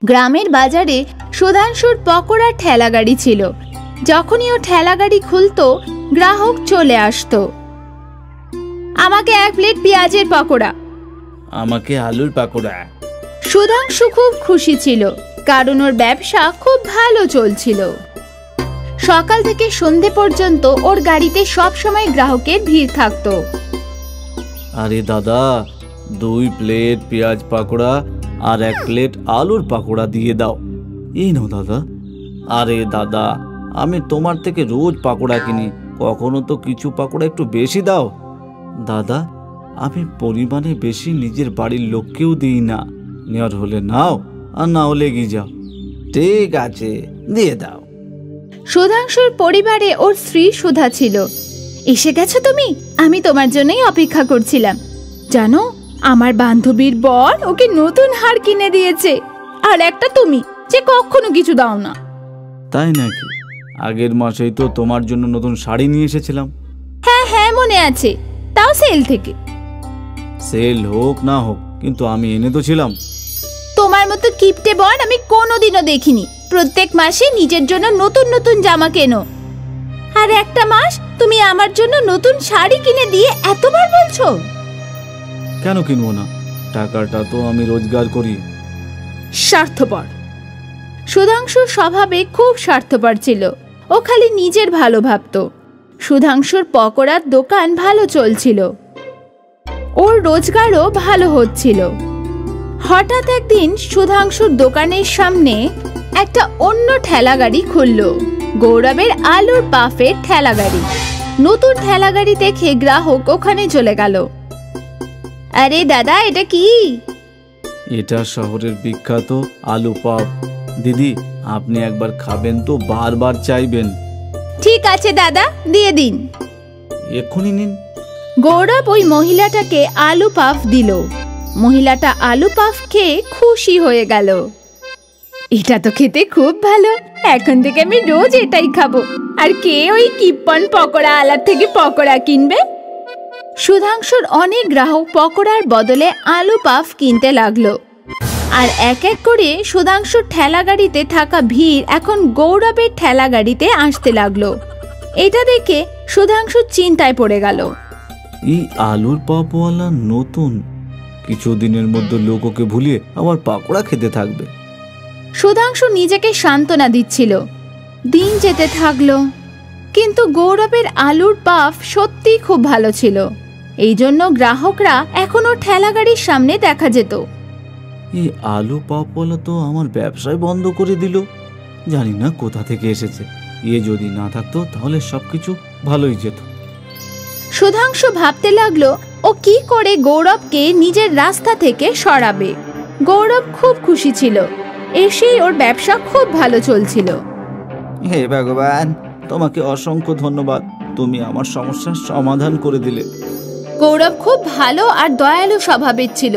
গ্রামের বাজারে সুধাংশুর পকোড়ার ঠেলাগাড়ি ছিল। যখনই ও ঠেলাগাড়ি খুলতো গ্রাহক চলে আসতো। আমাকে 1 প্লেট পেঁয়াজের পকোড়া। আমাকে আলুর পকোড়া। সুধাংশু খুব খুশি ছিল, কারণ ওর ব্যবসা খুব ভালো চলছিল। সকাল থেকে সন্ধে পর্যন্ত ওর গাড়িতে সব সময় গ্রাহকের ভিড় থাকতো। আরে দাদা, 2 প্লেট পেঁয়াজ পকোড়া আর 1 প্লেট আলুর পকোড়া দিয়ে দাও। এই নাও দাদা। আরে দাদা, আমি তোমার থেকে রোজ পকোড়া কিনি, কখনো তো কিছু পকোড়া একটু বেশি দাও। দাদা, আমি পরিমাণে বেশি নিজের বাড়ির লোককেও দিই না। নেওয়ার হলে নাও, আর না হলে এগিয়ে যাও। ঠিক আছে, দিয়ে দাও। সুধাংশুর পরিবারে ওর স্ত্রী সুধা ছিল। এসে গেছো তুমি? আমি তোমার জন্যই অপেক্ষা করছিলাম। জানো, আমার বান্ধবীর বর ওকে নতুন হার কিনে দিয়েছে, আর একটা তুমি যে কখনো কিছু দাও না। তাই নাকি? আগের মাসেই তো তোমার জন্য নতুন শাড়ি নিয়ে এসেছিলাম। হ্যাঁ হ্যাঁ, মনে আছে, তাও সেল থেকে। সেল হোক না হোক, কিন্তু আমি এনে তো ছিলাম। তোমার মতো কিপটে বর আমি কোনোদিনও দেখিনি। প্রত্যেক মাসে নিজের জন্য নতুন নতুন জামা কেনো, আর একটা মাস তুমি আমার জন্য নতুন শাড়ি কিনে দিয়ে এতবার বলছো। কেন কিনবো না? টাকাটা তো আমি রোজগার করি। স্বার্থপর। সুধাংশুর স্বভাবে খুব স্বার্থপর ছিল। ও খালি নিজের ভালো ভাবতো। সুধাংশুর পকোড়ার দোকান ভালো চলছিল, ওর রোজগারও ভালো হচ্ছিল। হঠাৎ একদিন সুধাংশুর দোকানের সামনে একটা অন্য ঠেলাগাড়ি খুলল। গৌরবের আলুর পাফের ঠেলাগাড়ি। নতুন ঠেলাগাড়ি দেখে গ্রাহক ওখানে চলে গেল। আরে দাদা, এটা কি? এটা শহরের বিখ্যাত আলু পাপ। দিদি, আপনি একবার খাবেন তো বারবার চাইবেন। ঠিক আছে দাদা, দিয়ে দিন। এক্ষুনি নিন। গৌরব ওই মহিলাটাকে আলু পাফ দিল। মহিলাটা আলু পাফ খেয়ে খুশি হয়ে গেল। এটা তো খেতে খুব ভালো, এখন থেকে আমি রোজ এটাই খাবো। আর কে ওই কিপ্পন পকোড়া আলার থেকে পকোড়া কিনবে? সুধাংশুর অনেক গ্রাহক পকোড়ার বদলে আলু পাফ কিনতে লাগলো। আর এক এক করে সুধাংশুর ঠেলাগাড়িতে থাকা ভিড় এখন গৌরবের ঠেলাগাড়িতে আসতে লাগলো। এটা দেখে সুধাংশু চিন্তায় পড়ে গেল। এই আলুর পাপওয়ালা নতুন, কিছুদিনের মধ্যে লোক ওকে ভুলিয়ে আবার পাকোড়া খেতে থাকবে। সুধাংশু নিজেকে সান্ত্বনা দিচ্ছিল। দিন যেতে থাকলো, কিন্তু গৌরবের আলুর পাফ সত্যি খুব ভালো ছিল। এই জন্য গ্রাহকরা এখনো ঠেলাগাড়ির সামনে দেখা যেত। এই আলু পাপওয়ালা তো আমার ব্যবসায় বন্ধ করে দিল। জানি না কোথা থেকে এসেছে। এ যদি না থাকতো তাহলে সবকিছু ভালোই যেত। সুধাংশু ভাবতে লাগলো ও কি করে গৌরবকে নিজের রাস্তা থেকে সরাবে। গৌরব খুব খুশি ছিল, এসেই ওর ব্যবসা খুব ভালো চলছিল। হে ভগবান, তোমাকে অসংখ্য ধন্যবাদ, তুমি আমার সমস্যার সমাধান করে দিলে। গৌরব খুব ভালো আর দয়ালু স্বভাবের ছিল।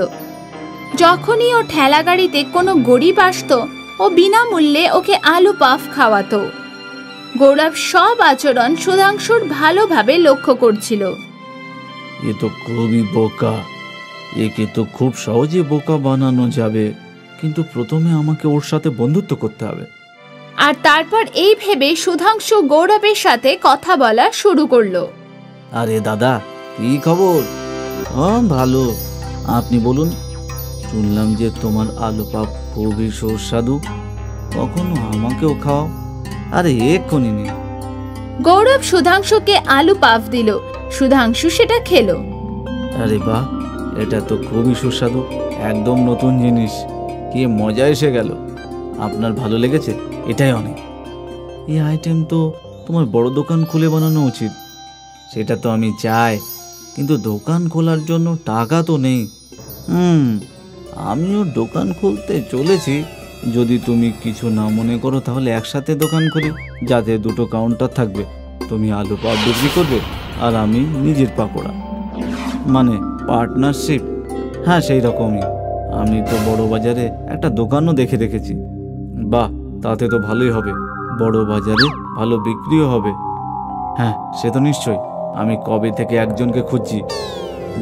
যখনই ও ঠেলাগাড়িতে কোনো গরিব আসতো, ও বিনামূল্যে ওকে আলু পাফ খাওয়াতো। গৌরব সব আচরণ সুধাংশুর ভালোভাবে লক্ষ্য করছিল। এ তো খুবই বোকা, একে তো খুব সহজে বোকা বানানো যাবে, কিন্তু প্রথমে আমাকে ওর সাথে বন্ধুত্ব করতে হবে। আর তারপর এই ভেবে সুধাংশু গৌরবের সাথে কথা বলা শুরু করলো। আরে দাদা, কি খবর? ভালো। আপনি বলুন। শুনলাম যে তোমার আলু পাপ খুবই সুস্বাদু, কখনো আমাকেও খাওয়াও। আরে এক্ষুনি নিন। গৌরব সুধাংশুকে আলু পাফ দিল। সুধাংশু সেটা খেলো। আরে বাহ, এটা তো খুবই সুস্বাদু, একদম নতুন জিনিস। কি মজা এসে গেল। আপনার ভালো লেগেছে? এটাই অনেক। এই আইটেম তো তোমার বড় দোকান খুলে বানানো উচিত। সেটা তো আমি চাই, কিন্তু দোকান খোলার জন্য টাকা তো নেই। আমিও দোকান খুলতে চলেছি। যদি তুমি কিছু না মনে করো তাহলে একসাথে দোকান করি, যাতে দুটো কাউন্টার থাকবে। তুমি আলু পাপ বিক্রি করবে আর আমি নিজের পাকোড়া, মানে পার্টনারশিপ। হ্যাঁ, সেই রকমই। আমি তো বড় বাজারে একটা দোকানও দেখে রেখেছি। বাহ, তাতে তো ভালোই হবে, বড় বাজারে ভালো বিক্রিও হবে। হ্যাঁ, সে তো নিশ্চয়ই। আমি কবে থেকে একজনকে খুঁজছি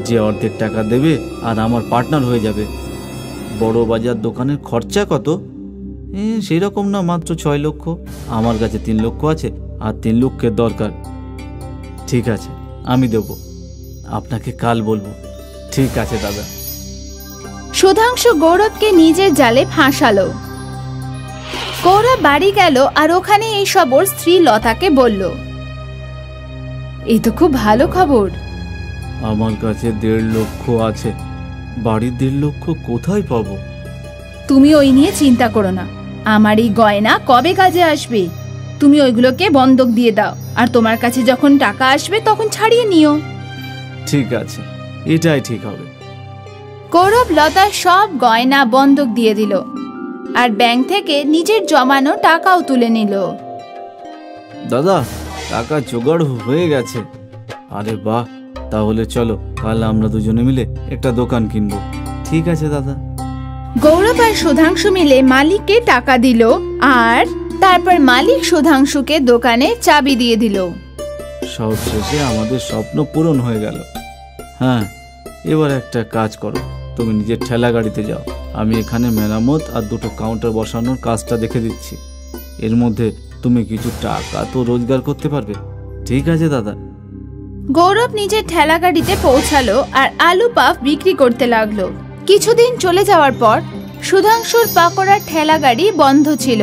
যে অর্ধেক টাকা দেবে আর আমার পার্টনার হয়ে যাবে। বড় বাজার দোকানের খরচা কত? সেই রকম না, মাত্র 6 লক্ষ। আমার কাছে 3 লক্ষ আছে, আর 3 লক্ষের দরকার। ঠিক আছে, আমি দেব, আপনাকে কাল বলবো। ঠিক আছে দাদা। সুধাংশু গৌরবকে নিজের জালে ফাঁসালো। গৌরব বাড়ি গেল আর ওখানে এইসব ওর স্ত্রী লতাকে বলল। এই তো খুব ভালো খবর। আমার কাছে 1.5 লক্ষ আছে। বাড়ির 1.5 লক্ষ কোথায় পাবো? তুমি ওই নিয়ে চিন্তা করো না। আমার এই গয়না কবে কাজে আসবে? তুমি ওইগুলোকে বন্ধক দিয়ে দাও, আর তোমার কাছে যখন টাকা আসবে তখন ছাড়িয়ে নিও। ঠিক আছে, এটাই ঠিক হবে। গৌরব লতার সব গয়না বন্ধক দিয়ে দিল, আর ব্যাংক থেকে নিজের জমানো টাকাও তুলে নিল। দাদা, টাকা জোগাড় হয়ে গেছে। আরে বাহ, তাহলে চলো কাল আমরা দুজনে মিলে একটা দোকান কিনবো। ঠিক আছে দাদা। গৌরব আর সুধাংশু মিলে মালিককে টাকা দিল, আর তারপর মালিক সুধাংশুকে দোকানে চাবি দিয়ে দিল। সব শেষে আমাদের স্বপ্ন পূরণ হয়ে গেল। হ্যাঁ, এবার একটা কাজ করো, তুমি নিজের ঠেলা গাড়িতে যাও। আমি এখানে মেরামত আর 2টো কাউন্টার বসানোর কাজটা দেখে দিচ্ছি। এর মধ্যে তুমি কিছু টাকা তো রোজগার করতে পারবে। ঠিক আছে দাদা। গৌরব নিজের ঠেলা গাড়িতে পৌঁছালো আর আলু পাফ বিক্রি করতে লাগলো। কিছুদিন চলে যাওয়ার পর সুধাংশুর পাকোড়ার ঠেলা গাড়ি বন্ধ ছিল।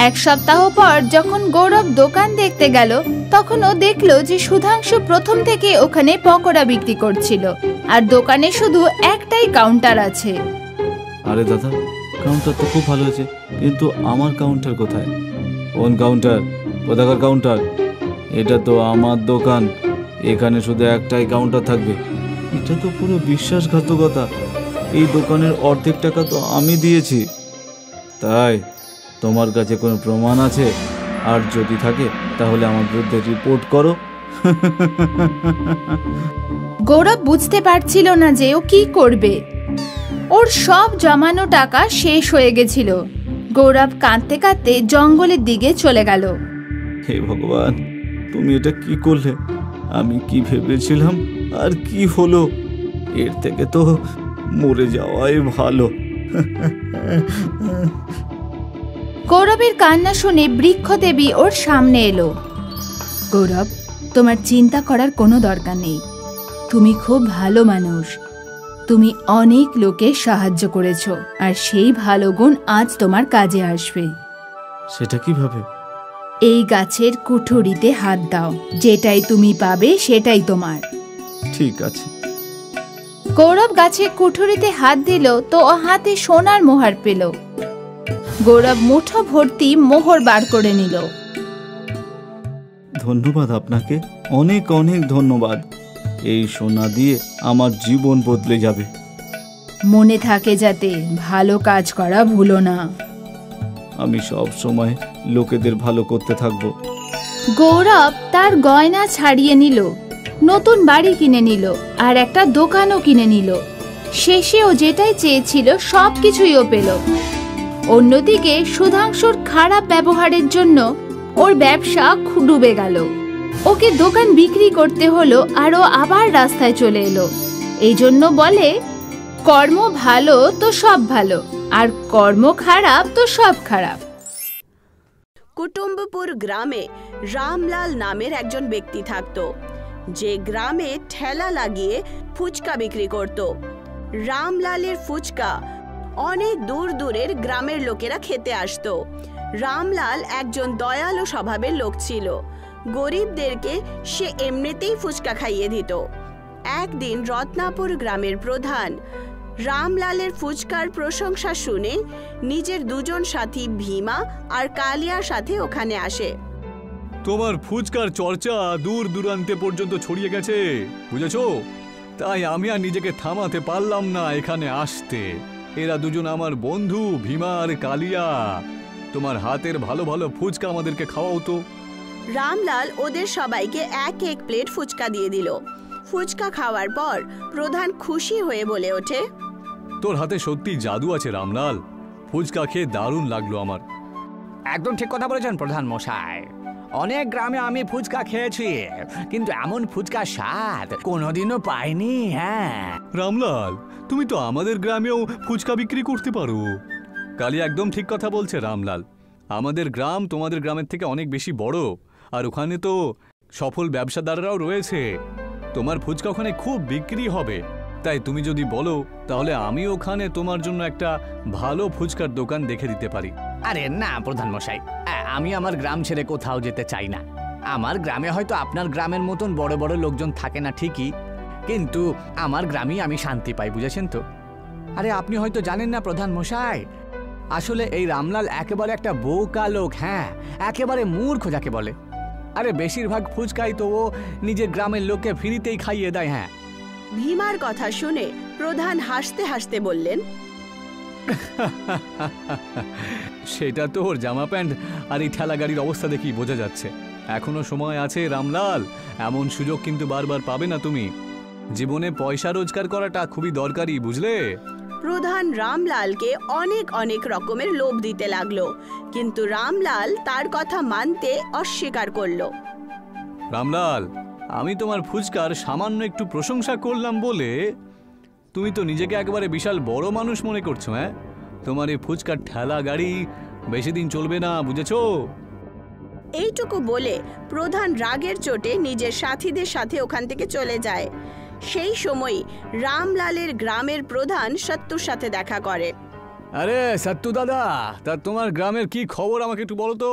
1 সপ্তাহ পর যখন গৌরব দোকান দেখতে গেল, তখন ও দেখলো যে সুধাংশু প্রথম থেকে ওখানে পকোড়া বিক্রি করছিল, আর দোকানে শুধু একটাই কাউন্টার আছে। আরে দাদা, কাউন্টার তো খুব ভালো হয়েছে, কিন্তু আমার কাউন্টার কোথায়? কোন কাউন্টার? কোথাকার কাউন্টার? এটা তো আমার দোকান, এখানে শুধু একটাই কাউন্টার থাকবে। এটা তো পুরো বিশ্বাসঘাতকতা। এই দোকানের অর্ধেক টাকা তো আমি দিয়েছি। তাই তোমার কাছে কোনো প্রমাণ আছে? আর যদি থাকে তাহলে আমার বিরুদ্ধে রিপোর্ট করো। গৌরব বুঝতে পারছিল না যে ও কি করবে। ওর সব জমানো টাকা শেষ হয়ে গেছিল। গৌরব কাঁদতে কাঁদতে জঙ্গলের দিকে চলে গেল। হে ভগবান, তুমি এটা কি করলে? আমি কি ভেবেছিলাম আর কি হলো? এর থেকে তো মরে যাওয়াই ভালো। গৌরবের কান্না শুনে বৃক্ষদেবী ওর সামনে এলো। গৌরব, তোমার চিন্তা করার কোনো দরকার নেই। তুমি খুব ভালো মানুষ। তুমি অনেক লোকের সাহায্য করেছো, আর সেই ভালো গুণ আজ তোমার কাজে আসবে। সেটা কিভাবে? এই গাছের কুঠুরিতে হাত দাও, যেটাই তুমি পাবে সেটাই তোমার। ঠিক আছে। গৌরব গাছের কুঠুরিতে হাত দিল তো ও হাতে সোনার মোহর পেল। গৌরব মুঠো ভর্তি মোহর বার করে নিল। ধন্যবাদ আপনাকে, অনেক অনেক ধন্যবাদ। এই সোনা দিয়ে আমার জীবন বদলে যাবে। মনে থাকে যাতে ভালো কাজ করা ভুলো না। আমি সব সময় লোকেদের ভালো করতে থাকবো। গৌরব তার গয়না ছাড়িয়ে নিল, নতুন বাড়ি কিনে নিল, আর একটা দোকানও কিনে নিল। শেষে ও যেটাই চেয়েছিল সবকিছুই ও পেল। অন্যদিকে সুধাংশুর খারাপ ব্যবহারের জন্য ওর ব্যবসা ডুবে গেল। ওকে দোকান বিক্রি করতে হলো, আর ও আবার রাস্তায় চলে এলো। এই জন্য বলে, কর্ম ভালো তো সব ভালো, আর কর্ম খারাপ তো সব খারাপ। কুটুম্বপুর গ্রামে রামলাল নামের একজন ব্যক্তি থাকত, যে গ্রামে ঠেলা লাগিয়ে ফুচকা বিক্রি করত। রামলালের ফুচকা অনেক দূর দূরের গ্রামের লোকেরা খেতে আসতো। রামলাল একজন দয়ালু স্বভাবের লোক ছিল। গরিবদেরকে সে এমনিতেই ফুচকা খাইয়ে দিত। একদিন রত্নাপুর গ্রামের প্রধান রামলালের ফুচকার প্রশংসা শুনে নিজের 2জন সাথী ভীমা আর কালিয়ার সাথে ওখানে আসে। তোমার ফুচকার চর্চা দূর দূরান্তে পর্যন্ত ছড়িয়ে গেছে, বুঝেছো? তাই আমি আর নিজেকে থামাতে পারলাম না এখানে আসতে। এরা 2জন আমার বন্ধু, ভীমা আর কালিয়া। তোমার হাতের ভালো ভালো ফুচকা আমাদেরকে খাওয়াও তো। রামলাল ওদের সবাইকে এক এক প্লেট ফুচকা দিয়ে দিল। ফুচকা খাওয়ার পর প্রধান খুশি হয়ে বলে ওঠে, তোর হাতে সত্যি জাদু আছে রামলাল। ফুচকা খেয়ে দারুণ লাগলো আমার। একদম ঠিক কথা বলেছেন প্রধান মশাই। অনেক গ্রামে আমি ফুচকা খেয়েছি, কিন্তু এমন ফুচকার স্বাদ কোনোদিনও পাইনি। হ্যাঁ রামলাল, তুমি তো আমাদের গ্রামেও ফুচকা বিক্রি করতে পারো। কালিয়া একদম ঠিক কথা বলছে রামলাল। আমাদের গ্রাম তোমাদের গ্রামের থেকে অনেক বেশি বড়, আর ওখানে তো সফল ব্যবসাদাররাও রয়েছে। তোমার ফুচকা ওখানে খুব বিক্রি হবে। তাই তুমি যদি বলো তাহলে আমি ওখানে তোমার জন্য একটা ভালো ফুচকার দোকান দেখে দিতে পারি। আরে না প্রধান মশাই, আমি আমার গ্রাম ছেড়ে কোথাও যেতে চাই না। আমার গ্রামে হয়তো আপনার গ্রামের মতন বড় বড় লোকজন থাকে না ঠিকই, কিন্তু আমার গ্রামেই আমি শান্তি পাই, বুঝেছেন তো? আরে আপনি হয়তো জানেন না প্রধান মশাই, আসলে এই রামলাল একেবারে একটা বোকা লোক। হ্যাঁ, একেবারে মূর্খ যাকে বলে। আরে বেশিরভাগ ফুচকাই তো ও নিজের গ্রামের লোককে ফ্রিতেই খাইয়ে দেয়। হ্যাঁ। ভীমার কথা শুনে প্রধান হাসতে হাসতে বললেন, সেটা তো ওর জামা প্যান্ট আর এই ঠেলা গাড়ির অবস্থা দেখেই বোঝা যাচ্ছে। এখনো সময় আছে রামলাল, এমন সুযোগ কিন্তু বারবার পাবে না তুমি। জীবনে পয়সা রোজগার করাটা খুবই দরকারি, বুঝলে? প্রধান রামলালকে অনেক অনেক রকমের লোভ দিতে লাগলো, কিন্তু রামলাল তার কথা মানতে অস্বীকার করলো। রামলাল, আমি তোমার ফুচকার সামান্য একটু প্রশংসা করলাম বলে তুমি তো নিজেকে একেবারে বিশাল বড় মানুষ মনে করছো। হ্যাঁ, তোমার এই ফুচকার ঠেলা গাড়ি বেশি দিন চলবে না, বুঝেছো? এইটুকু বলে প্রধান রাগের চোটে নিজের সাথীদের সাথে ওখান থেকে চলে যায়। সেই সময় রামলালের গ্রামের প্রধান সত্তুর সাথে দেখা করে। আরে সত্তু দাদা, তা তোমার গ্রামের কি খবর আমাকে একটু বলো তো।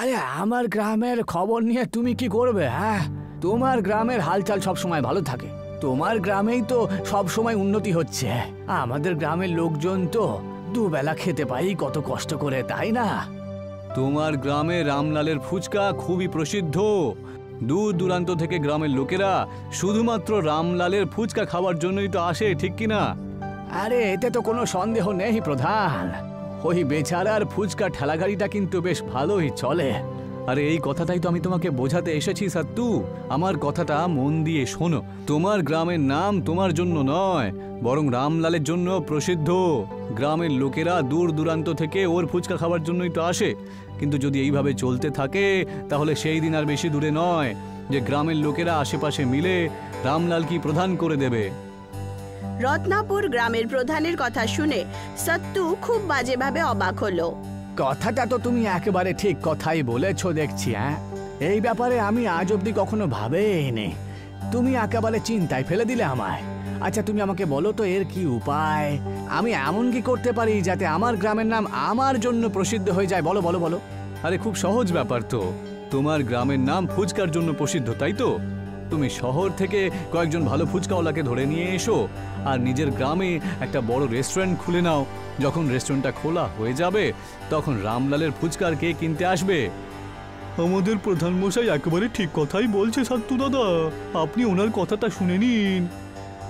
আরে আমার গ্রামের খবর নিয়ে তুমি কি করবে? হ্যাঁ, তোমার গ্রামের হালচাল সব সময় ভালো থাকে। তোমার গ্রামেই তো সব সময় উন্নতি হচ্ছে। আমাদের গ্রামের লোকজন তো দুবেলা খেতে পাই কত কষ্ট করে, তাই না? তোমার গ্রামে রামলালের ফুচকা খুবই প্রসিদ্ধ। দূর দূরান্ত থেকে গ্রামের লোকেরা শুধুমাত্র রামলালের ফুচকা খাওয়ার জন্যই তো আসে, ঠিক কিনা? আরে এতে তো কোনো সন্দেহ নেই প্রধান। ওই বেচারার ফুচকা ঠেলাগাড়িটা কিন্তু বেশ ভালোই চলে। আরে এই কথাটাই তো আমি তোমাকে বোঝাতে এসেছি সত্তু। আমার কথাটা মন দিয়ে শোনো। তোমার গ্রামের নাম তোমার জন্য নয়, বরং রামলালের জন্য প্রসিদ্ধ। গ্রামের লোকেরা দূর দূরান্ত থেকে ওর ফুচকা খাওয়ার জন্যই তো আসে। কিন্তু যদি এইভাবে চলতে থাকে তাহলে সেই দিন আর বেশি দূরে নয় যে গ্রামের লোকেরা আশেপাশে মিলে রামলালকে প্রধান করে দেবে। রত্নাপুর গ্রামের প্রধানের কথা শুনে সত্তু খুব বাজেভাবে অবাক হলো। কথাটা তো তুমি একেবারে ঠিক কথাই বলেছ দেখছি। হ্যাঁ, এই ব্যাপারে আমি আজ অব্দি কখনো ভাবেইনি। তুমি একেবারে চিন্তায় ফেলে দিলে আমায়। আচ্ছা তুমি আমাকে বলো তো এর কি উপায়? আমি এমন কি করতে পারি যাতে আমার গ্রামের নাম আমার জন্য প্রসিদ্ধ হয়ে যায়? বলো বলো বলো। আরে খুব সহজ ব্যাপার তো। তোমার গ্রামের নাম ফুচকার জন্য প্রসিদ্ধ, তাই তো? তুমি শহর থেকে কয়েকজন ভালো ফুচকাওয়ালাকে ধরে নিয়ে এসো আর নিজের গ্রামে একটা বড় রেস্টুরেন্ট খুলে নাও। যখন রেস্টুরেন্টটা খোলা হয়ে যাবে তখন রামলালের ফুচকার কে কিনতে আসবে। আমাদের প্রধান মশাই একেবারে ঠিক কথাই বলছে সত্তু দাদা, আপনি ওনার কথাটা শুনে নিন।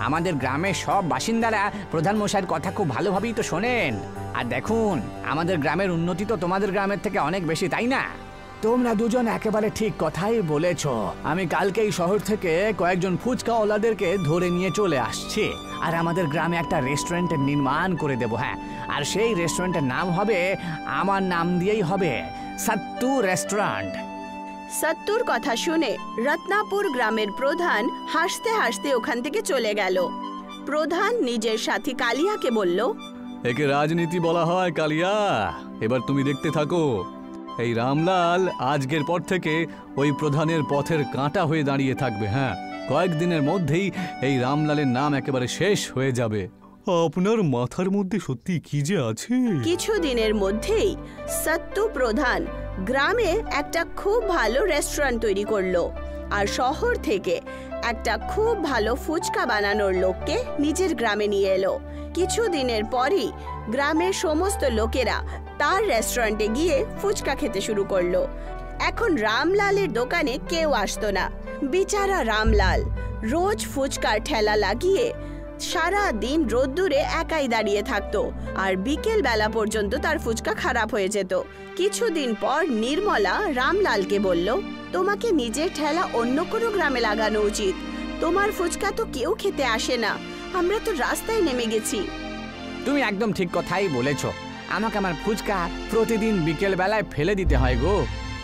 আমাদের গ্রামের সব বাসিন্দারা প্রধান মশাইয়ের কথা খুব ভালোভাবেই তো শোনেন। আর দেখুন, আমাদের গ্রামের উন্নতি তো তোমাদের গ্রামের থেকে অনেক বেশি, তাই না? তোমরা দুজন একেবারে ঠিক কথাই বলেছ। আমি কালকেই শহর থেকে কয়েকজন ফুচকাওয়ালাদেরকে ধরে নিয়ে চলে আসছি আর আমাদের গ্রামে একটা রেস্টুরেন্টের নির্মাণ করে দেব। হ্যাঁ, আর সেই রেস্টুরেন্টের নাম হবে, আমার নাম দিয়েই হবে, সত্তু রেস্টুরেন্ট। সত্তুর কথা শুনে রত্নাপুর গ্রামের প্রধান হাসতে হাসতে ওখান থেকে চলে গেল। প্রধান নিজের সাথী কালিয়াকে বলল, একে রাজনীতি বলা হয় কালিয়া। এবার তুমি দেখতে থাকো, এই রামলাল আজকের পর থেকে ওই প্রধানের পথের কাঁটা হয়ে দাঁড়িয়ে থাকবে। হ্যাঁ, কয়েকদিনের মধ্যেই এই রামলালের নাম একেবারে শেষ হয়ে যাবে। আপনার মাথার মধ্যে সত্যি কি যে আছে। কিছুদিনের মধ্যেই সত্তু প্রধান গ্রামে একটা খুব ভালো রেস্টুরেন্ট তৈরি করলো আর শহর থেকে একটা খুব ভালো ফুচকা বানানোর লোককে নিজের গ্রামে নিয়ে এলো। কিছুদিনের পরই গ্রামের সমস্ত লোকেরা তার রেস্টুরেন্টে গিয়ে ফুচকা খেতে শুরু করলো। এখন রামলালের দোকানে কেউ আসতো না। বেচারা রামলাল রোজ ফুচকার ঠেলা লাগিয়ে সারা দিন রোদ্দুরে একাই দাঁড়িয়ে থাকতো আর বিকেল বেলা পর্যন্ত তার ফুচকা খারাপ হয়ে যেত। কিছুদিন পর নির্মলা রামলালকে বলল, তোমাকে নিজের ঠেলা অন্য কোনো গ্রামে লাগানো উচিত। তোমার ফুচকা তো কেউ খেতে আসে না, আমরা তো রাস্তায় নেমে গেছি। তুমি একদম ঠিক কথাই বলেছ। আমাকে আমার ফুচকা প্রতিদিন বিকেল বেলায় ফেলে দিতে হয় গো।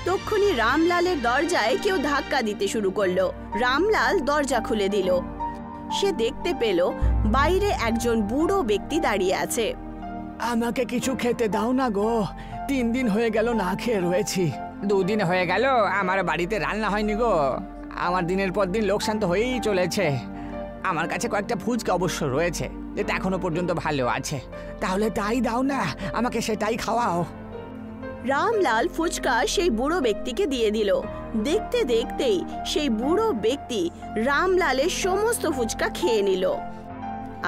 তক্ষুনি রামলালের দরজায় কেউ ধাক্কা দিতে শুরু করলো। রামলাল দরজা খুলে দিল। সে দেখতে পেল বাইরে একজন বুড়ো ব্যক্তি দাঁড়িয়ে আছে। আমাকে কিছু খেতে দাও না গো, 3 দিন হয়ে গেল না খেয়ে রয়েছি। 2 দিন হয়ে গেল আমার বাড়িতে রান্না হয়নি গো। আমার দিনের পর দিন লোকসান তো হয়েই চলেছে। আমার কাছে কয়েকটা ফুচকা অবশ্য রয়েছে, যেটা এখনো পর্যন্ত ভালো আছে। তাহলে তাই দাও না, আমাকে সেটাই খাওয়াও। রামলাল ফুচকা সেই বুড়ো ব্যক্তিকে দিয়ে দিল। দেখতে দেখতেই সেই বুড়ো ব্যক্তি রামলালের সমস্ত ফুচকা খেয়ে নিল,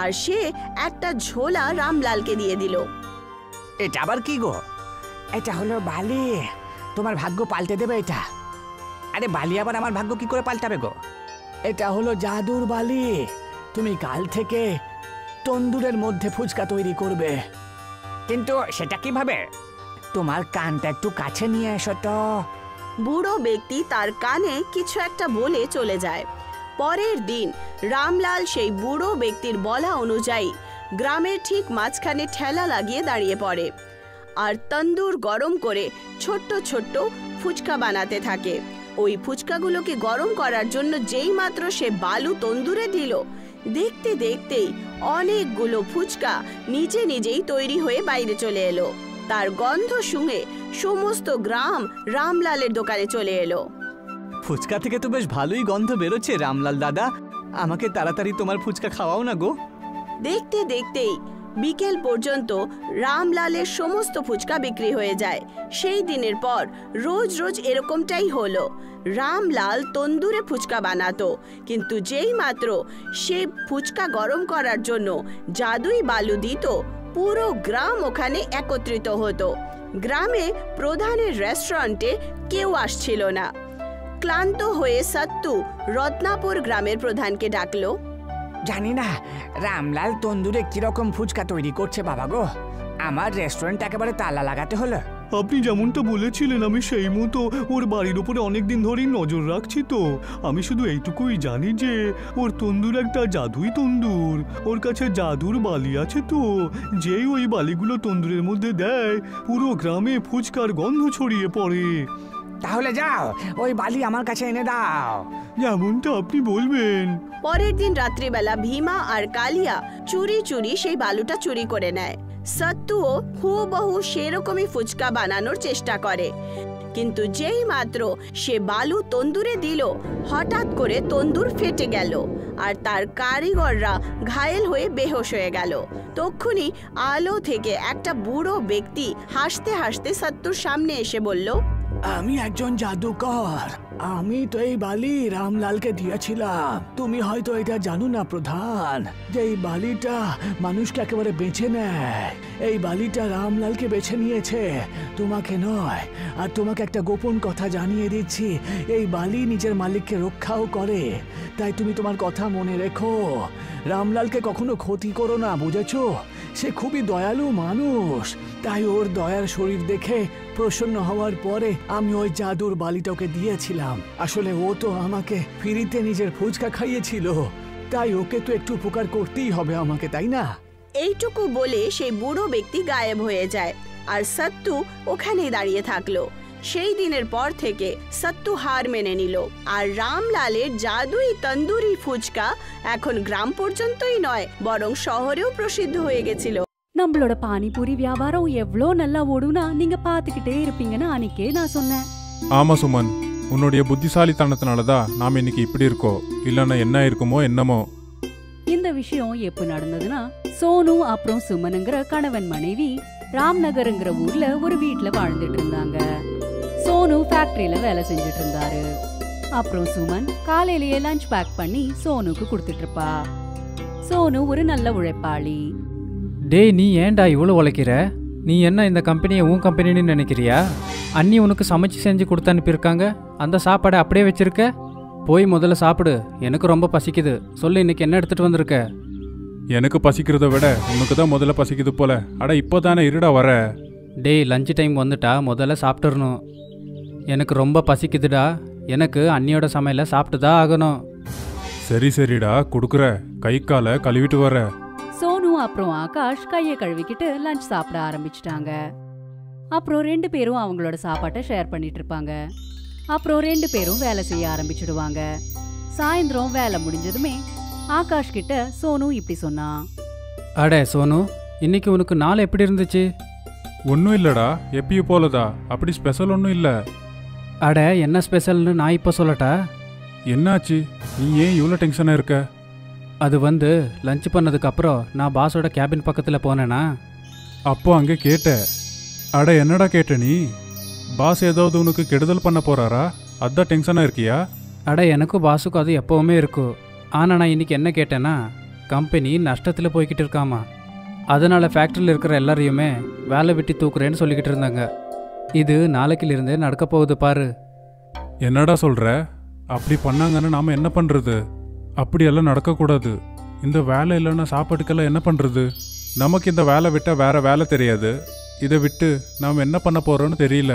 আর সে একটা ঝোলা রামলালকে দিয়ে দিল। এটা আবার কি গো? এটা হলো বালি, তোমার ভাগ্য পাল্টে দেবে এটা। আরে বালি আবার আমার ভাগ্য কি করে পাল্টাবে গো? এটা হলো জাদুর বালি, তুমি কাল থেকে তন্দুরের মধ্যে ফুচকা তৈরি করবে। কিন্তু সেটা কিভাবে? তোমার কানটা একটু কাছে নিয়ে এসো তো। বুড়ো ব্যক্তি তার কানে কিছু একটা বলে চলে যায়। পরের দিন রামলাল সেই বুড়ো ব্যক্তির বলা অনুযায়ী গ্রামের ঠিক মাঝখানে ঠেলা লাগিয়ে দাঁড়িয়ে পড়ে আর তন্দুর গরম করে ছোট্ট ছোট্ট ফুচকা বানাতে থাকে। ওই ফুচকাগুলোকে গরম করার জন্য যেই মাত্র সে বালু তন্দুরে দিল, দেখতে দেখতেই অনেকগুলো ফুচকা নিজে নিজেই তৈরি হয়ে বাইরে চলে এলো। তার গন্ধ শুঙে সমস্ত গ্রাম রামলালের দোকানে চলে এলো। ফুচকা থেকে তো বেশ ভালোই গন্ধ বেরোচ্ছে রামলাল দাদা, আমাকে তাড়াতাড়ি তোমার ফুচকা খাওয়াও না গো। দেখতে দেখতেই বিকেল পর্যন্ত রামলালের সমস্ত ফুচকা বিক্রি হয়ে যায়। সেই দিনের পর রোজ রোজ এরকমটাই হলো। রামলাল তন্দুরে ফুচকা বানাতো, কিন্তু যেই মাত্র সে ফুচকা গরম করার জন্য জাদুই বালু দিত, পুরো গ্রাম ওখানে একত্রিত হতো। গ্রামে প্রধানের রেস্টুরেন্টে কেউ আসছিল না। ক্লান্ত হয়ে সত্তু রত্নাপুর গ্রামের প্রধানকে ডাকলো। জানি না রামলাল তন্দুরে কিরকম ফুচকা তৈরি করছে বাবা গো, আমার রেস্টুরেন্ট একেবারে তালা লাগাতে হলো। আপনি যেমনটা বলেছিলেন আমি সেই মতো ওর বাড়ির উপরে অনেকদিন ধরেই নজর রাখছি। তো আমি শুধু এইটুকুই জানি যে ওর তন্দুর একটা জাদুই তন্দুর, ওর কাছে জাদুর বালি আছে। তো যেই ওই বালিগুলো তন্দুরের মধ্যে দেয়, পুরো গ্রামে ফুচকার গন্ধ ছড়িয়ে পড়ে। তাহলে যাও ওই বালি আমার কাছে এনে দাও। যেমনটা আপনি বলবেন। পরের দিন রাত্রিবেলা ভীমা আর কালিয়া চুরি চুরি সেই বালুটা চুরি করে নেয়। সত্তুও হুবহু সেরকমই ফুচকা বানানোর চেষ্টা করে, কিন্তু যেই মাত্র সে বালু তন্দুরে দিল, হঠাৎ করে তন্দুর ফেটে গেল আর তার কারিগররা ঘায়েল হয়ে বেহুশ হয়ে গেল। তক্ষুনি আলো থেকে একটা বুড়ো ব্যক্তি হাসতে হাসতে সত্তুর সামনে এসে বলল, আমি একজন জাদুকর, আমি তো এই বালি রামলালকে দিয়েছিলাম। তুমি হয়তো এটা জানো না প্রধান, যে এই বালিটা মানুষকে একেবারে বেছে নেয়। এই বালিটা রামলালকে বেছে নিয়েছে, তোমাকে নয়। আর তোমাকে একটা গোপন কথা জানিয়ে দিচ্ছি, এই বালি নিজের মালিককে রক্ষাও করে। তাই তুমি তোমার কথা মনে রেখো, রামলালকে কখনো ক্ষতি করো না, বুঝেছো? সে খুবই দয়ালু মানুষ, তাই ওর দয়ার শরীর দেখে প্রসন্ন হওয়ার পরে আমি ওই জাদুর বালিটাকে দিয়েছিলাম। আসলে ও তো আমাকে ফ্রিতে নিজের ফুচকা খাইয়েছিল, তাই ওকে তো একটু উপকার করতেই হবে আমাকে, তাই না? এইটুকু বলে সেই বুড়ো ব্যক্তি গায়েব হয়ে যায় আর সত্তু ওখানেই দাঁড়িয়ে থাকলো। সেই দিনের পর থেকে সত্তু হার মেনে নিল, আর রামলালের জাদুই তন্দুরি ফুচকা এখন গ্রাম পর্যন্তই নয়, বরং শহরেও প্রসিদ্ধ হয়ে গেছিল। நம்மளோட பானிபூரி வியாபாரம் எவ்வளோ நல்லா ஓடுனா நீங்க பாத்துக்கிட்டே இருப்பீங்கன்னு அன்னைக்கே நான் சொன்னேன். ஆமா சுமன், உன்னுடைய புத்திசாலித்தனத்தினாலதான் நாம இன்னைக்கு இப்படி இருக்கோம், இல்லன்னா என்ன இருக்குமோ என்னமோ. இந்த விஷயம் எப்ப நடந்ததுன்னா, சோனு அப்புறம் சுமனுங்கிற கணவன் மனைவி ராம்நகர்ங்கிற ஊர்ல ஒரு வீட்டுல வாழ்ந்துட்டு இருந்தாங்க. சோனு ஃபேக்டரியில வேலை செஞ்சுட்டு இருந்தாரு. அப்புறம் சுமன் காலையிலேயே லஞ்ச் பேக் பண்ணி சோனுக்கு கொடுத்துட்டு இருப்பா. சோனு ஒரு நல்ல உழைப்பாளி. டேய், நீ ஏன்டா இவ்வளோ உழைக்கிற? நீ என்ன இந்த கம்பெனியை உன் கம்பெனின்னு நினைக்கிறியா? அண்ணி உனக்கு சமைச்சு செஞ்சு கொடுத்து அனுப்பியிருக்காங்க, அந்த சாப்பாடை அப்படியே வச்சிருக்க. போய் முதல்ல சாப்பிடு, எனக்கு ரொம்ப பசிக்குது. சொல்லு, இன்னைக்கு என்ன எடுத்துட்டு வந்திருக்க? எனக்கு பசிக்கிறத விட உனக்கு தான் முதல்ல பசிக்குது போல. அட இப்போதானே இருடா வர. டேய், லஞ்ச் டைம் வந்துட்டா முதல்ல சாப்பிட்டுறணும். எனக்கு ரொம்ப பசிக்குதுடா, எனக்கு அண்ணியோட சமையலை சாப்பிட்டு தான் ஆகணும். சரி சரிடா, கொடுக்குற. கை காலை கழுவிட்டு வர. சோனு அப்புறம் ஆகாஷ் கையை கழுவிக்கிட்டு லஞ்ச் சாப்பிட ஆரம்பிச்சிட்டாங்க. அப்புறம் 2 பேரும் அவங்களோட சாப்பாட்டை ஷேர் பண்ணிட்டு இருப்பாங்க. அப்புறம் 2 பேரும் வேலை செய்ய ஆரம்பிச்சிடுவாங்க. சாயந்தரம் வேலை முடிஞ்சதுமே ஆகாஷ் கிட்ட சோனு இப்படி சொன்னா. அடே சோனு, இன்னைக்கு உனக்கு நாள் எப்படி இருந்துச்சு? ஒன்றும் இல்லடா, எப்பயும் போலதா. அப்படி ஸ்பெஷல் ஒன்றும் இல்லை. அட, என்ன ஸ்பெஷல்னு நான் இப்போ சொல்லட்டா? என்னாச்சு? நீ ஏன் இவ்வளோ டென்ஷனாக இருக்க? அது லஞ்ச் பண்ணதுக்கப்புறம் நான் பாஸோட கேபின் பக்கத்தில் போனேனா, அப்போ அங்கே கேட்ட. அட, என்னடா கேட்ட நீ? பாஸ் ஏதாவது உனக்கு கெடுதல் பண்ண போறாரா? அதான் டென்ஷனாக இருக்கியா? அட, எனக்கும் பாஸுக்கும் அது எப்போவுமே இருக்கும். ஆனால் நான் இன்னைக்கு என்ன கேட்டேன்னா, கம்பெனி நஷ்டத்தில் போய்கிட்டு இருக்காமா. அதனால் ஃபேக்ட்ரியில் இருக்கிற எல்லாரையுமே வேலை விட்டு தூக்குறேன்னு சொல்லிக்கிட்டு இருந்தாங்க. இது நாளைக்கிலிருந்தே நடக்க போகுது பாரு. என்னடா சொல்கிற? அப்படி பண்ணாங்கன்னு நாம் என்ன பண்ணுறது? அப்படியெல்லாம் நடக்கக்கூடாது. இந்த வேலை இல்லைன்னா சாப்பாட்டுக்கெல்லாம் என்ன பண்ணுறது? நமக்கு இந்த வேலை விட்டால் வேற வேலை தெரியாது. இதை விட்டு நாம் என்ன பண்ண போகிறோன்னு தெரியல.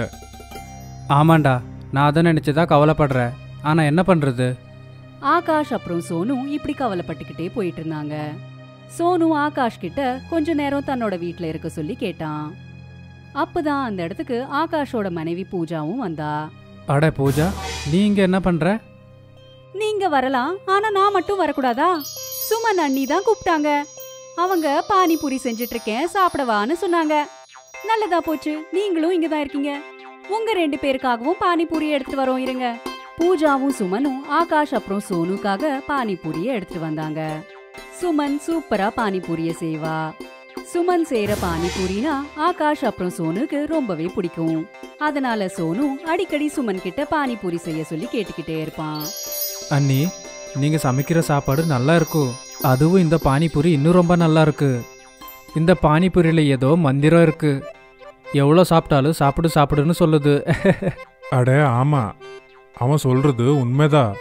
ஆமாண்டா, நான் அதை நினச்சி தான் கவலைப்படுறேன். ஆனால் என்ன பண்ணுறது? ஆகாஷ் அப்புறம் சோனு இப்படி கவலைப்பட்டுக்கிட்டே போயிட்டு இருந்தாங்க. சோனு ஆகாஷ் கிட்ட கொஞ்ச நேரம் தன்னோட வீட்ல இருக்க சொல்லி கேட்டான். அப்பதான் அந்த இடத்துக்கு ஆகாஷோட மனைவி பூஜாவும் வந்தா. அட பூஜா, நீ இங்கே என்ன பண்ணுற? நீங்க வரலாம், ஆனா நான் மட்டும் வரக்கூடாதா? சுமன் அண்ணி தான் கூப்பிட்டாங்க. அவங்க பானிபூரி செஞ்சிட்டு இருக்கேன், சாப்பிடவான்னு சொன்னாங்க. நல்லதா போச்சு, நீங்களும் இங்க தான் இருக்கீங்க. உங்க 2 பேருக்காகவும் பானிபூரி எடுத்துட்டு வரோம், இருங்க. பூஜாவும் சுமனும் ஆகாஷ் அப்புறம் சோனுக்காக பானிபூரிய எடுத்துட்டு வந்தாங்க. சுமன் சூப்பரா பானிபூரிய செய்வா. சுமன் செய்யற பானிபூரினா ஆகாஷ் அப்புறம் சோனுக்கு ரொம்பவே பிடிக்கும். அதனால சோனு அடிக்கடி சுமன் கிட்ட பானிபூரி செய்ய சொல்லி கேட்டுக்கிட்டே இருப்பான். அண்ணி, நீங்கள் சமைக்கிற சாப்பாடு நல்லா இருக்கும். அதுவும் இந்த பானிபூரி இன்னும் ரொம்ப நல்லா இருக்கு. இந்த பானிபூரியில் ஏதோ மந்திரம் இருக்கு. எவ்வளோ சாப்பிட்டாலும் சாப்பிடு சாப்பிடுன்னு சொல்லுது. அட ஆமாம், அவன் சொல்கிறது உண்மைதான்.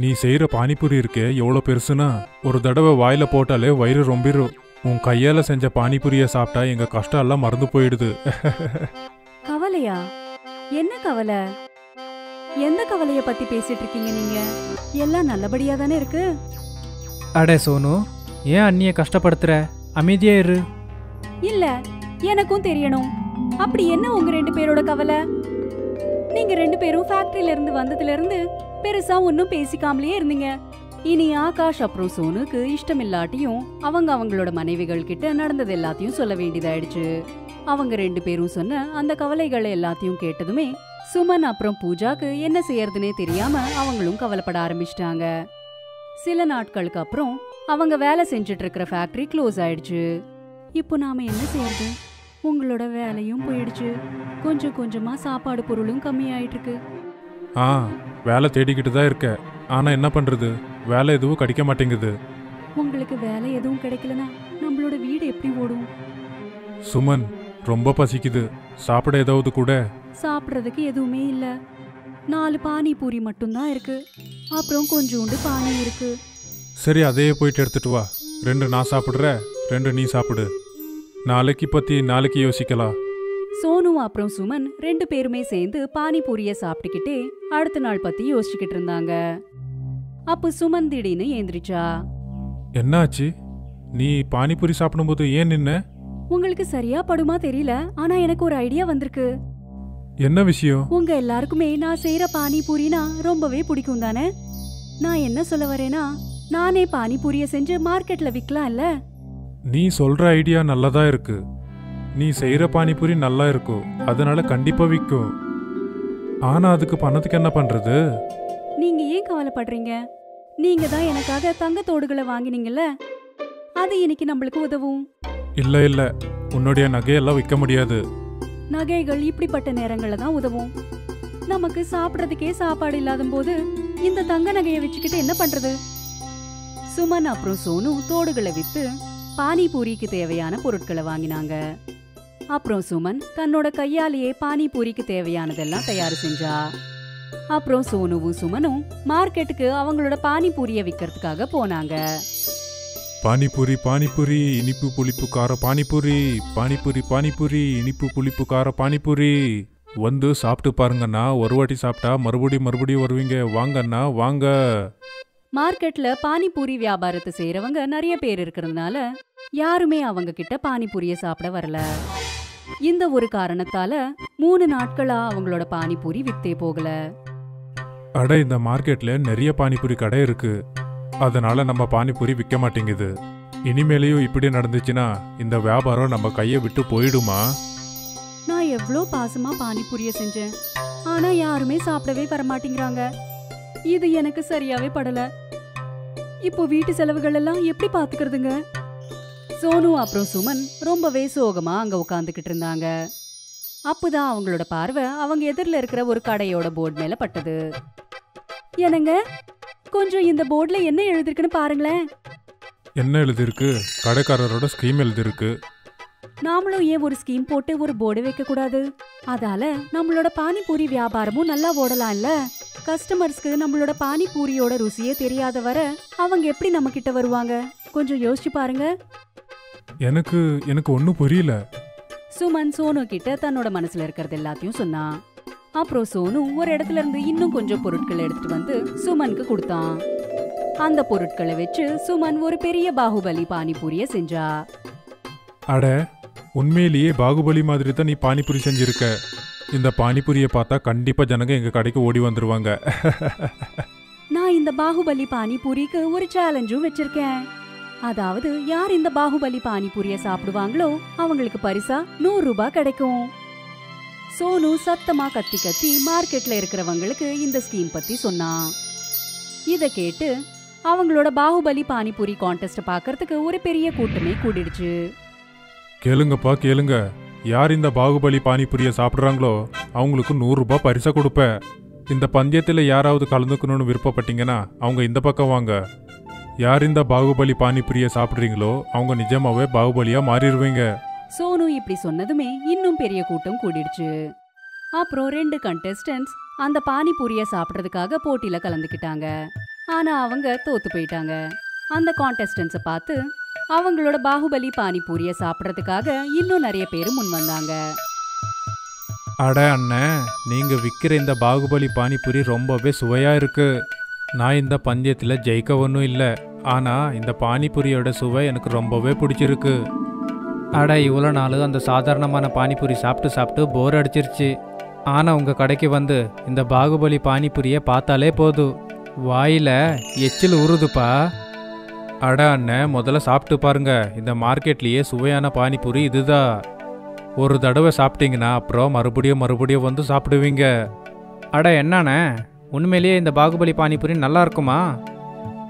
நீ செய்கிற பானிபூரி இருக்கே எவ்வளோ பெருசுனா, ஒரு தடவை வாயில் போட்டாலே வயிறு ரொம்பிடும். உன் கையால் செஞ்ச பானிபூரியை சாப்பிட்டா எங்கள் கஷ்டம் எல்லாம் மறந்து போயிடுது. கவலையா? என்ன கவலை? எந்த கவலைய பத்தி பேசிட்டு இருக்கீங்க நீங்க? எல்லாம் நல்லபடியா தானே இருக்கு. அடே சோனு, ஏன் அண்ணியை கஷ்டப்படுத்துற? அமைதியா இரு. இல்ல, எனக்கும் தெரியணும். அப்படி என்ன உங்க 2 பேரோட கவலை? நீங்க 2 பேரும் ஃபேக்டரியில இருந்து வந்ததுல இருந்து பெருசா ஒன்னும் பேசிக்காமலே இருந்தீங்க. இனி ஆகாஷ் அப்புறம் சோனுக்கு இஷ்டமில்லாட்டியும் அவங்களோட மனைவிகள் கிட்ட நடந்தது எல்லாத்தையும் சொல்ல வேண்டியதாயிடுச்சு. அவங்க 2 பேரும் சொன்ன அந்த கவலைகளை எல்லாத்தையும் கேட்டதுமே சுமன் அப்புறம் பூஜாக்கு என்ன செய்யறதுனே தெரியாம அவங்களும் கவலைப்பட ஆரம்பிச்சிட்டாங்க. சில நாட்களுக்கு அப்புறம் அவங்க வேலை செஞ்சுட்டு இருக்கிற ஃபேக்டரி க்ளோஸ் ஆயிடுச்சு. இப்போ நாம என்ன செய்யறது? உங்களோட வேலையும் போயிடுச்சு. கொஞ்சம் கொஞ்சமா சாப்பாடு பொருளும் கம்மி ஆயிட்டு இருக்கு. வேலை தேடிக்கிட்டு தான் இருக்க. ஆனால் என்ன பண்ணுறது? வேலை எதுவும் கிடைக்க மாட்டேங்குது. உங்களுக்கு வேலை எதுவும் கிடைக்கலனா நம்மளோட வீடு எப்படி ஓடும்? சுமன், ரொம்ப பசிக்குது. சாப்பிட ஏதாவது கூட. சாப்பிட்றதுக்கு எதுவுமே இல்ல. 4 பானிபூரி மட்டும்தான் இருக்கு. அப்புறம் கொஞ்சோண்டு பானி இருக்கு. சரி, அதையே போயிட்டு எடுத்துட்டு வா. 2 நான் சாப்பிட்ற, 2 நீ சாப்பிடு. நாளைக்கு பற்றி நாளைக்கு யோசிக்கலாம். சோனு அப்புறம் சுமன் 2 பேருமே சேர்ந்து பானிபூரிய சாப்பிட்டுக்கிட்டே அடுத்த நாள் பத்தி யோசிச்சுக்கிட்டு இருந்தாங்க. அப்ப சுமன் திடீர்னு ஏந்திரிச்சா. என்னாச்சு? நீ பானிபூரி சாப்பிடும்போது ஏன் நின்ன? உங்களுக்கு சரியா படுமா தெரியல, ஆனா எனக்கு ஒரு ஐடியா வந்திருக்கு. என்ன விஷயம்? உங்க எல்லாருக்குமே நான் செய்யற பானிபூரினா ரொம்பவே பிடிக்கும் தானே? நான் என்ன சொல்ல வரேனா, நானே பானிபூரிய செஞ்சு மார்க்கெட்ல விற்கலாம்ல. நீ சொல்ற ஐடியா நல்லதா இருக்கு. நீ செய்யற பானிபூரி நல்லா இருக்கும், அதனால கண்டிப்பா விற்கும். ஆனா அதுக்கு பணத்துக்கு என்ன பண்றது? நீங்க ஏன் கவலைப்படுறீங்க? நீங்க தான் எனக்காக தங்கத்தோடுகளை வாங்கினீங்கல்ல, அது இன்னைக்கு நம்மளுக்கு உதவும். இல்ல இல்ல, உன்னுடைய நகையெல்லாம் விற்க முடியாது. நகைகள் இப்படிப்பட்ட நேரங்கள்ல தான் உதவும். நமக்கு சாப்பிடறதுக்கே சாப்பாடு இல்லாத போது இந்த தங்க நகையை வச்சுக்கிட்டு என்ன பண்றது? சுமன் அப்புறம் சோனு தோடுகளை வித்து பானிபூரிக்கு தேவையான பொருட்களை வாங்கினாங்க. அப்புறம் சுமன் தன்னோட கையாலேயே பானிபூரிக்கு தேவையானதெல்லாம் தயார் செஞ்சா. அப்புறம் சோனுவும் சுமனும் மார்க்கெட்டுக்கு அவங்களோட பானிபூரிய விற்கிறதுக்காக போனாங்க. பானிபூரி பானிபூரி இனிப்பு புளிப்பு கார பானிபூரி, பானிபூரி பானிபூரி இனிப்பு புளிப்பு கார பானிபூரி. வந்து சாப்பிட்டு பாருங்கண்ணா. ஒரு வாட்டி சாப்பிட்டா மறுபடியும் வருவீங்க. வாங்கண்ணா வாங்க. மார்க்கெட்ல பானிபூரி வியாபாரத்தை செய்யறவங்க நிறைய பேர் இருக்கிறதுனால யாருமே அவங்க கிட்ட பானிபூரிய சாப்பிட வரல. இந்த ஒரு காரணத்தால 3 நாட்களா அவங்களோட பானிபூரி வித்தே போகல. அட, இந்த மார்க்கெட்ல நிறைய பானிபூரி கடை இருக்கு, அதனால நம்ம பானிபூரி விற்க மாட்டேங்குது. இனிமேலையும் இப்படி நடந்துச்சுன்னா இந்த வியாபாரம் நம்ம கையை விட்டு போயிடுமா? நான் எவ்வளோ பாசமா பானிபூரிய செஞ்சேன், ஆனா யாருமே சாப்பிடவே வரமாட்டேங்கிறாங்க. இது எனக்கு சரியாவே படல. இப்போ வீட்டு செலவுகள் எல்லாம் எப்படி பாத்துக்கிறதுங்க? சோனு அப்புறம் சுமன் ரொம்பவே சோகமா அங்க உட்காந்துக்கிட்டு இருந்தாங்க. அப்பதான் அவங்களோட பார்வை அவங்க எதிரில் இருக்கிற ஒரு கடையோட போர்டு மேல பட்டது. என்னங்க, கொஞ்சம் இந்த போர்டுல என்ன எழுதிருக்குன்னு பாருங்களேன். என்ன எழுதிருக்கு? கடைக்காரரோட ஸ்கீம் எழுதிருக்கு. நாமளும் ஏன் ஒரு ஸ்கீம் போட்டு ஒரு போர்டு வைக்க கூடாது? அதால நம்மளோட பானிபூரி வியாபாரமும் நல்லா ஓடலாம் இல்ல? கஸ்டமர்ஸ்க்கு நம்மளோட பானிபூரியோட ருசியே தெரியாத வர அவங்க எப்படி நம்ம கிட்ட வருவாங்க? கொஞ்சம் யோசிச்சு பாருங்க. எனக்கு ஒன்னும் புரியல. சுமன் சோனு கிட்ட தன்னோட மனசுல இருக்கிறது எல்லாத்தையும் சொன்னான். அப்புறம் சோனு ஒரு இடத்துல இருந்து இன்னும் கொஞ்சம் பொருட்களை எடுத்துட்டு வந்து சுமனுக்கு கொடுத்தான். அந்த பொருட்களை வச்சு சுமன் ஒரு பெரிய பாகுபலி பானிபூரிய செஞ்சா. அட, உண்மையிலேயே பாகுபலி மாதிரி தான் நீ பானிபூரி செஞ்சிருக்க. இந்த பானிபூரியை பார்த்தா கண்டிப்பா ஜனங்க எங்க கடைக்கு ஓடி வந்துருவாங்க. நான் இந்த பாகுபலி பானிபூரிக்கு ஒரு சேலஞ்சும் வச்சிருக்கேன். அதாவது யார் இந்த பாகுபலி பானிபூரிய சாப்பிடுவாங்களோ அவங்களுக்கு பரிசா 100 ரூபாய் கிடைக்கும். சோனு சத்தமா கத்தி கத்தி மார்க்கெட்ல இருக்கிறவங்களுக்கு இந்த ஸ்கீம் பத்தி சொன்னான். இத கேட்டு அவங்களோட பாகுபலி பானிபூரி கான்டெஸ்ட் பாக்கிறதுக்கு ஒரு பெரிய கூட்டமே கூடிடுச்சு. கேளுங்கப்பா கேளுங்க, யார் இந்த பாகுபலி பானிபூரியை சாப்பிட்றாங்களோ அவங்களுக்கு 100 ரூபாய் பரிசா கொடுப்பேன். இந்த பந்தயத்தில் யாராவது கலந்துக்கணும்னு விருப்பப்பட்டீங்கன்னா அவங்க இந்த பக்கம் வாங்க. யார் இந்த பாகுபலி பானிபூரியை சாப்பிட்றீங்களோ அவங்க நிஜமாவே பாகுபலியா மாறிடுவீங்க. சோனு இப்படி சொன்னதுமே இன்னும் பெரிய கூட்டம் கூடிடுச்சு. அப்புறம் 2 கண்டெஸ்டன்ட்ஸ் அந்த பானிபூரிய சாப்பிட்றதுக்காக போட்டியில கலந்துக்கிட்டாங்க. ஆனா அவங்க தோத்து போயிட்டாங்க. அந்த கான்டெஸ்டன்ஸை பார்த்து அவங்களோட பாகுபலி பானிபூரிய சாப்பிட்றதுக்காக இன்னும் நிறைய பேர் முன் வந்தாங்க. அட அண்ணன், நீங்க விற்கிற இந்த பாகுபலி பானிபூரி ரொம்பவே சுவையா இருக்கு. நான் இந்த பந்தயத்தில் ஜெயிக்க ஒன்றும் இல்லை, ஆனா இந்த பானிபூரியோட சுவை எனக்கு ரொம்பவே பிடிச்சிருக்கு. அட, இவ்வளோ நாள் அந்த சாதாரணமான பானிபூரி சாப்பிட்டு சாப்பிட்டு போர் அடிச்சிருச்சு. ஆனால் உங்கள் கடைக்கு வந்து இந்த பாகுபலி பானிபூரியை பார்த்தாலே போதும், வாயில எச்சில் உருதுப்பா. அட அண்ணன், முதல்ல சாப்பிட்டு பாருங்க. இந்த மார்க்கெட்லேயே சுவையான பானிபூரி இதுதான். ஒரு தடவை சாப்பிட்டீங்கன்னா அப்புறம் மறுபடியும் வந்து சாப்பிடுவீங்க. அட என்னண்ணே, உண்மையிலேயே இந்த பாகுபலி பானிபூரி நல்லா இருக்குமா?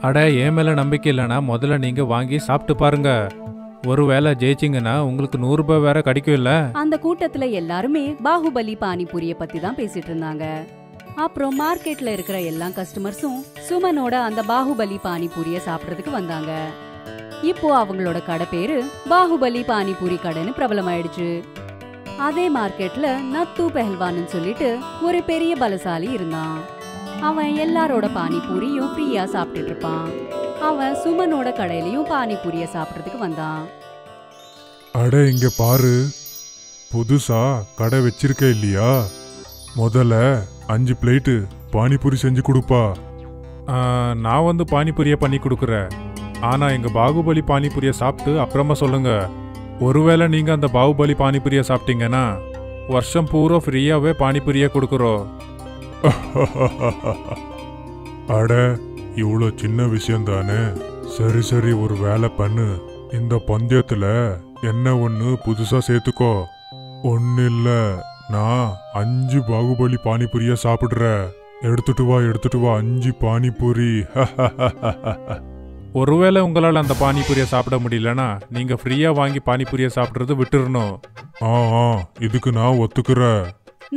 அட, என் மேலே நம்பிக்கை இல்லைன்னா முதல்ல நீங்கள் வாங்கி சாப்பிட்டு பாருங்க. ஒருவேளை ஜெயிச்சிங்கன்னா உங்களுக்கு 100 ரூபாய் வேற கிடைக்கும் இல்ல? அந்த கூட்டத்துல எல்லாருமே பாகுபலி பானிபூரிய பத்தி தான் பேசிட்டு இருந்தாங்க. அப்புறம் மார்க்கெட்ல இருக்கிற எல்லா கஸ்டமர்ஸும் சுமனோட அந்த பாகுபலி பானிபூரிய சாப்பிட்றதுக்கு வந்தாங்க. இப்போ அவங்களோட கடை பேரு பாகுபலி பானிபூரி கடைன்னு பிரபலமாயிடுச்சு. அதே மார்க்கெட்ல நத்து பெஹல்வான்னு சொல்லிட்டு ஒரு பெரிய பலசாலி இருந்தான். அவன் எல்லாரோட பானிபூரியும் ஃப்ரீயா சாப்பிட்டுட்டு இருப்பான். அவன் சுமனோட கடையிலயும் பானிபூரிய சாப்பிட்றதுக்கு வந்தான். அட, இங்க பாரு, புதுசா கடை வச்சிருக்க இல்லையா? முதல்ல 5 பிளேட்டு பானிபூரி செஞ்சு கொடுப்பா. நான் வந்து பானிபூரியை பண்ணி கொடுக்குறேன். ஆனா எங்க பாகுபலி பானிபூரியை சாப்பிட்டு அப்புறமா சொல்லுங்க. ஒருவேளை நீங்க அந்த பாகுபலி பானிபூரியை சாப்பிட்டீங்கன்னா வருஷம் பூரா ஃப்ரீயாவே பானிபூரியை கொடுக்குறோம். அட, இவ்வளோ சின்ன விஷயம் தானே. சரி, ஒரு வேலை பண்ணு. இந்த பந்தயத்துல என்ன ஒன்று புதுசா சேர்த்துக்கோ. ஒன்னு இல்ல, நான் 5 பாகுபலி பானிபூரிய சாப்பிடுறேன். எடுத்துட்டு வா 5 பானிபூரி. ஒருவேளை உங்களால் அந்த பானிபூரியை சாப்பிட முடியலன்னா நீங்க ஃப்ரீயா வாங்கி பானிபூரியை சாப்பிட்றது விட்டுறணும். இதுக்கு நான் ஒத்துக்கிறேன்.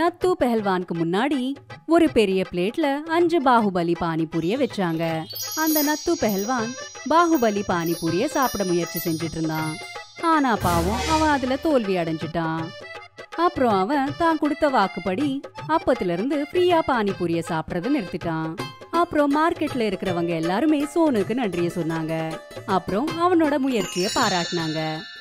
நத்து பெஹல்வானுக்கு முன்னாடி ஒரு பெரிய பிளேட்ல 5 பாகுபலி பானிபூரிய வச்சாங்க. அந்த நத்து பெஹல்வான் பாகுபலி பானிபூரிய சாப்பிட முயற்சி செஞ்சுட்டு இருந்தான். ஆனா பாவம், அவன் அதுல தோல்வி அடைஞ்சிட்டான். அப்புறம் அவன் தான் கொடுத்த வாக்குப்படி அப்பத்துல இருந்து ஃப்ரீயா பானிபூரிய சாப்பிட்றத நிறுத்திட்டான். அப்புறம் மார்க்கெட்ல இருக்கிறவங்க எல்லாருமே சோனுக்கு நன்றிய சொன்னாங்க. அப்புறம் அவனோட முயற்சியை பாராட்டினாங்க.